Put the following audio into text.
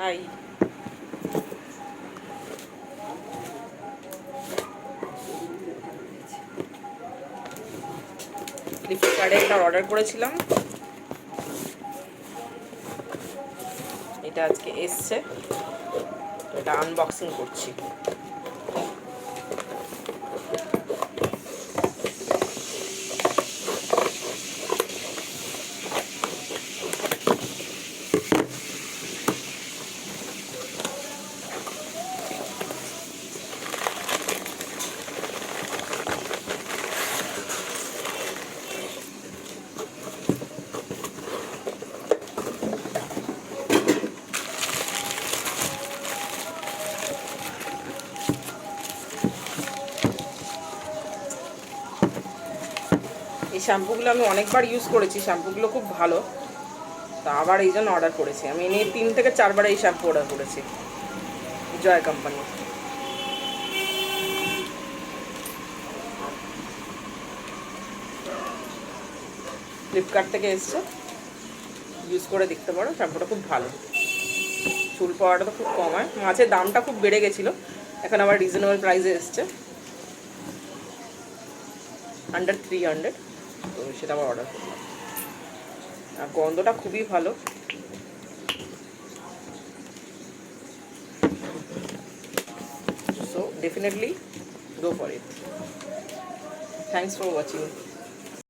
High, ফ্লিপকার্টে একটা order করেছিলাম, এটা আজকে এসছে, তো এটা আনবক্সিং করছি। এই শ্যাম্পুগুলো আমি অনেকবার ইউজ করেছি, শ্যাম্পুগুলো খুব ভালো, তা আবার এই জন্য অর্ডার করেছি। আমি নিয়ে 3 থেকে 4 বার এই শ্যাম্পু অর্ডার করেছি, জয় কোম্পানি। ফ্লিপকার্ট থেকে এসছে, ইউজ করে দেখতে পারো, শ্যাম্পুটা খুব ভালো। চুল পাওয়াটা তো খুব কম হয়, মাছের দামটা খুব বেড়ে গেছিলো, এখন আবার রিজনেবল প্রাইসে এসছে, আন্ডার 300, তো সেটা আবার অর্ডার করলাম। আর গন্ধটা খুবই ভালো। So definitely go for it. Thanks for watching.